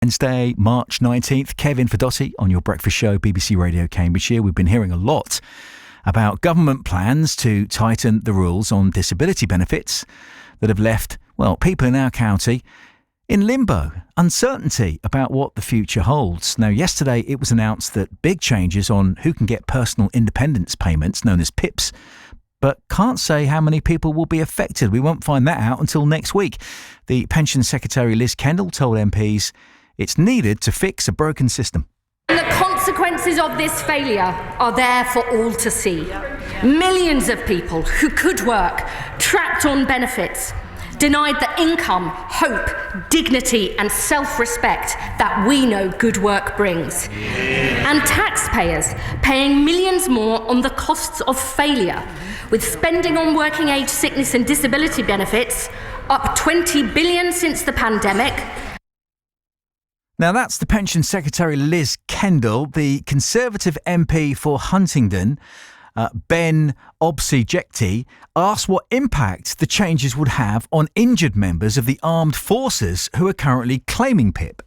Wednesday, March 19th. Kevin Fedotti on your breakfast show, BBC Radio Cambridgeshire. We've been hearing a lot about government plans to tighten the rules on disability benefits that have left, well, people in our county in limbo, uncertainty about what the future holds. Now, yesterday it was announced that big changes on who can get personal independence payments, known as PIPs, but can't say how many people will be affected. We won't find that out until next week. The Pension Secretary Liz Kendall told MPs it's needed to fix a broken system. The consequences of this failure are there for all to see. Millions of people who could work, trapped on benefits, denied the income, hope, dignity and self-respect that we know good work brings. And taxpayers paying millions more on the costs of failure, with spending on working age sickness and disability benefits up 20 billion since the pandemic. Now, that's the Pension Secretary Liz Kendall. The Conservative MP for Huntingdon, Ben Obsi-Jekti, asked what impact the changes would have on injured members of the armed forces who are currently claiming PIP.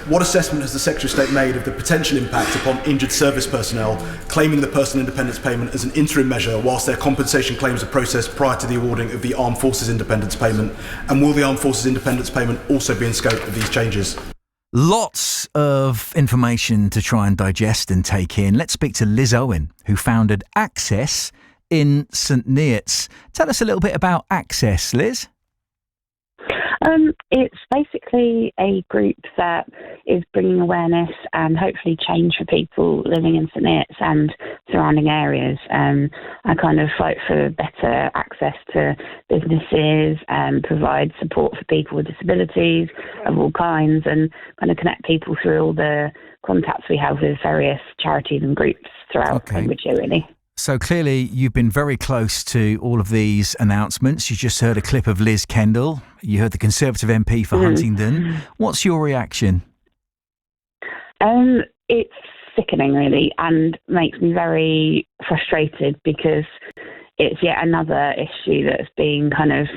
What assessment has the Secretary of State made of the potential impact upon injured service personnel claiming the personal independence payment as an interim measure whilst their compensation claims are processed prior to the awarding of the Armed Forces Independence Payment? And will the Armed Forces Independence Payment also be in scope of these changes? Lots of information to try and digest and take in. Let's speak to Liz Owen, who founded Access in St Neots. Tell us a little bit about Access, Liz. It's basically a group that is bringing awareness and hopefully change for people living in St Neots and surrounding areas. I kind of fight for better access to businesses and provide support for people with disabilities of all kinds and kind of connect people through all the contacts we have with various charities and groups throughout Cambridgeshire, really. So clearly you've been very close to all of these announcements. You just heard a clip of Liz Kendall. You heard the Conservative MP for Huntingdon. What's your reaction? It's sickening, really, and makes me very frustrated because it's yet another issue that's being kind of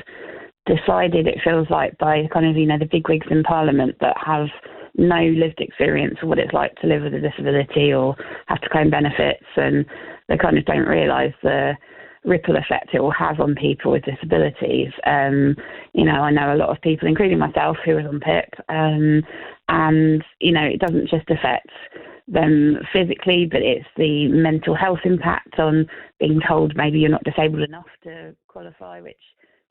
decided, it feels like, by kind of, the bigwigs in Parliament that have no lived experience of what it's like to live with a disability or have to claim benefits, and they kind of don't realise the ripple effect it will have on people with disabilities. I know a lot of people, including myself, who was on PIP, and it doesn't just affect them physically, but it's the mental health impact on being told maybe you're not disabled enough to qualify, which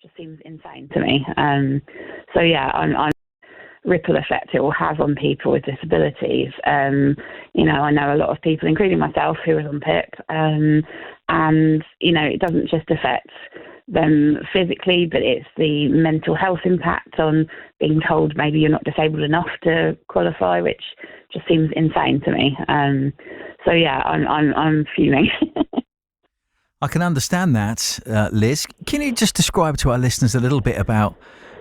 just seems insane to me. I'm ripple effect it will have on people with disabilities. I know a lot of people, including myself, who was on PIP, and it doesn't just affect them physically, but it's the mental health impact on being told maybe you're not disabled enough to qualify, which just seems insane to me. I'm fuming. I can understand that, Liz. Can you just describe to our listeners a little bit about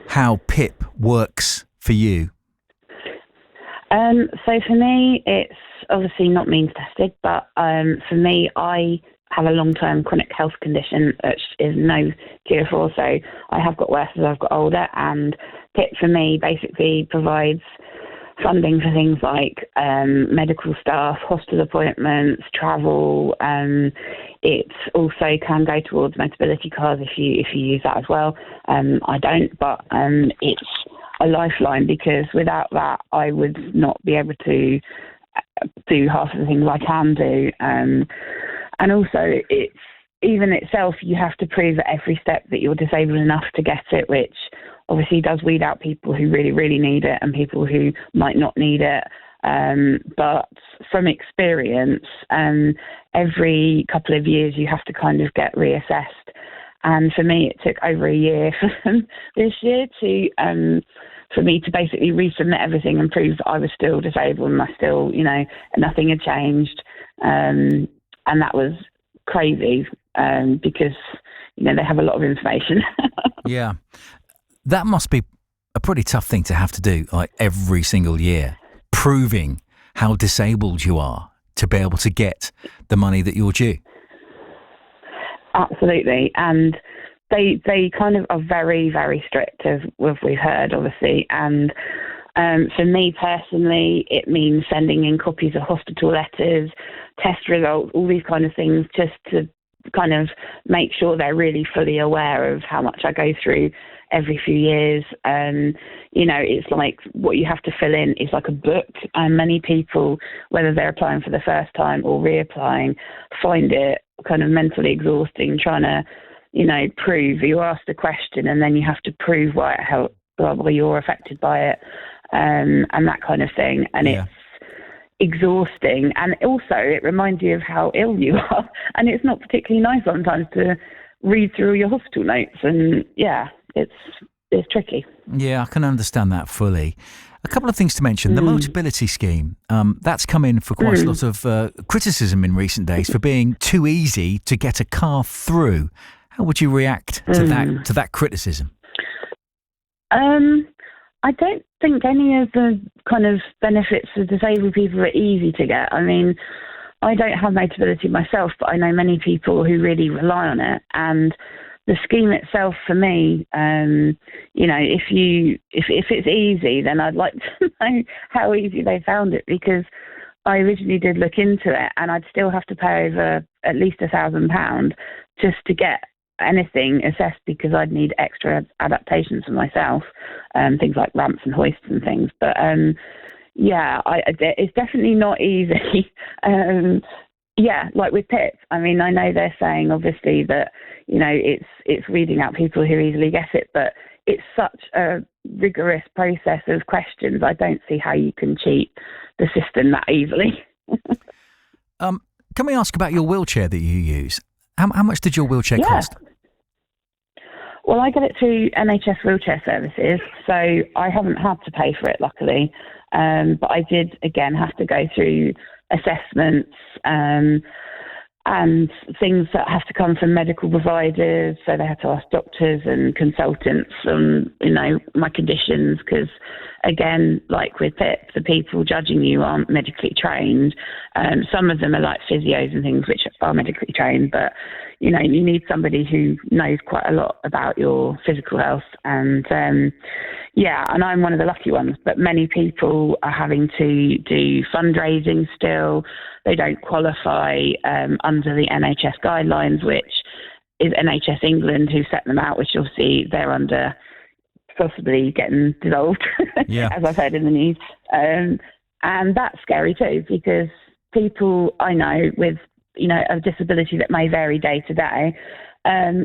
how PIP works for you? So for me, it's obviously not means tested, but for me, I have a long-term chronic health condition which is no cure for. So I have got worse as I've got older, and PIP for me basically provides funding for things like medical staff, hospital appointments, travel. It also can go towards Motability cards if you use that as well. I don't, but it's a lifeline, because without that I would not be able to do half of the things I can do. And also, it's even itself, you have to prove at every step that you're disabled enough to get it, which obviously does weed out people who really, really need it and people who might not need it. But from experience, every couple of years you have to kind of get reassessed. And for me, it took over a year for them this year for me to basically resubmit everything and prove that I was still disabled and I still, nothing had changed. And that was crazy because, they have a lot of information. Yeah. That must be a pretty tough thing to have to do, like every single year, proving how disabled you are to be able to get the money that you're due. Absolutely. And they kind of are very, very strict, as we've heard, obviously. And For me personally, it means sending in copies of hospital letters, test results, all these kind of things, just to kind of make sure they're really fully aware of how much I go through every few years. It's like what you have to fill in is like a book, and many people, whether they're applying for the first time or reapplying, find it kind of mentally exhausting trying to, prove. You're asked a question and then you have to prove why you're affected by it, and that kind of thing. And it's exhausting, and also it reminds you of how ill you are, and it's not particularly nice sometimes to read through your hospital notes, and it's tricky. Yeah, I can understand that fully. A couple of things to mention. The Motability Scheme, that's come in for quite a lot of criticism in recent days for being too easy to get a car through. How would you react to that criticism? I don't think any of the kind of benefits for disabled people are easy to get. I mean, I don't have Motability myself, but I know many people who really rely on it. And the scheme itself, for me, if it's easy, then I'd like to know how easy they found it, because I originally did look into it, and I'd still have to pay over at least £1,000 just to get anything assessed, because I'd need extra adaptations for myself, things like ramps and hoists and things. But it's definitely not easy. Like with PIP, I mean, I know they're saying obviously that it's weeding out people who easily get it, but it's such a rigorous process of questions. I don't see how you can cheat the system that easily. Can we ask about your wheelchair that you use? How much did your wheelchair cost? Well, I get it through NHS wheelchair services, so I haven't had to pay for it, luckily. But I did, again, have to go through assessments and things that have to come from medical providers. So they have to ask doctors and consultants on, my conditions, because, again, like with PIP, the people judging you aren't medically trained. Some of them are like physios and things which are medically trained, but, you need somebody who knows quite a lot about your physical health. And, and I'm one of the lucky ones, but many people are having to do fundraising still. They don't qualify under the NHS guidelines, which is NHS England who set them out, which obviously they're under possibly getting dissolved, as I've heard in the news. And that's scary too, because people I know with, a disability that may vary day to day,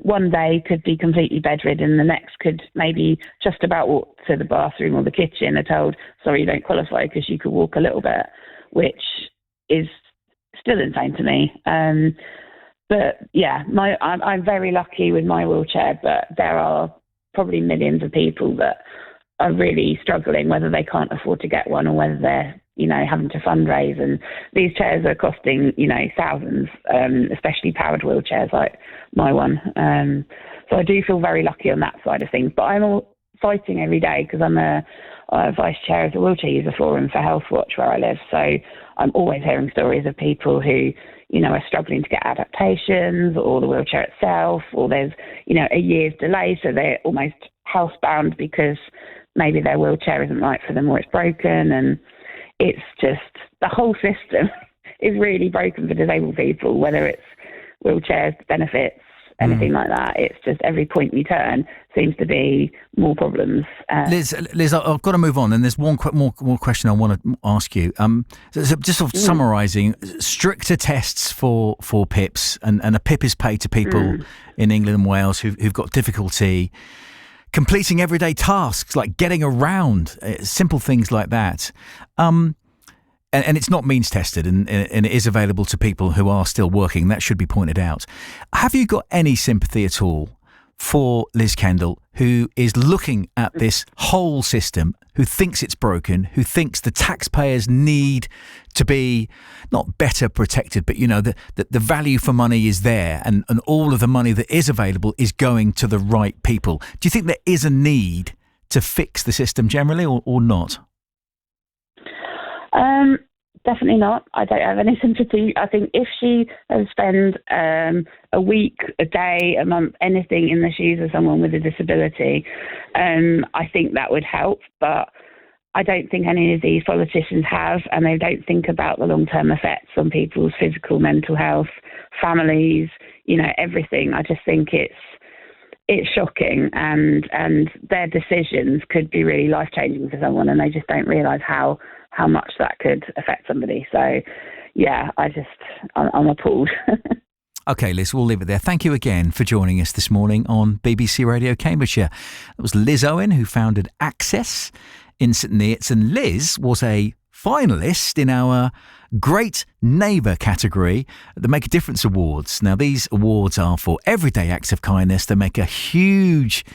one day could be completely bedridden, the next could maybe just about walk to the bathroom or the kitchen, are told, sorry, you don't qualify because you could walk a little bit, which is still insane to me. I'm very lucky with my wheelchair, but there are probably millions of people that are really struggling, whether they can't afford to get one or whether they're, having to fundraise. And these chairs are costing, thousands, especially powered wheelchairs like my one. So I do feel very lucky on that side of things. But I'm all fighting every day, because I'm a vice chair of the Wheelchair User Forum for Health Watch where I live. So I'm always hearing stories of people who, are struggling to get adaptations, or the wheelchair itself, or there's, a year's delay, so they're almost housebound because maybe their wheelchair isn't right for them or it's broken. And it's just, the whole system is really broken for disabled people, whether it's wheelchairs, benefits, anything like that. It's just every point you turn seems to be more problems. Liz, I've got to move on, and there's one more question I want to ask you. So just sort of summarising, stricter tests for PIPs, and a PIP is paid to people in England and Wales who've got difficulty completing everyday tasks like getting around, simple things like that. And it's not means tested, and it is available to people who are still working. That should be pointed out. Have you got any sympathy at all for Liz Kendall, who is looking at this whole system, who thinks it's broken, who thinks the taxpayers need to be not better protected, but, the value for money is there, and all of the money that is available is going to the right people? Do you think there is a need to fix the system generally, or not? Definitely not. I don't have any sympathy. I think if she has spent a week, a day, a month, anything in the shoes of someone with a disability, I think that would help. But I don't think any of these politicians have, and they don't think about the long-term effects on people's physical, mental health, families, everything. I just think it's shocking, and their decisions could be really life-changing for someone, and they just don't realise how much that could affect somebody. So, yeah, I'm appalled. OK, Liz, we'll leave it there. Thank you again for joining us this morning on BBC Radio Cambridgeshire. That was Liz Owen, who founded Access in St Neots, and Liz was a finalist in our Great Neighbour category at the Make a Difference Awards. Now, these awards are for everyday acts of kindness that make a huge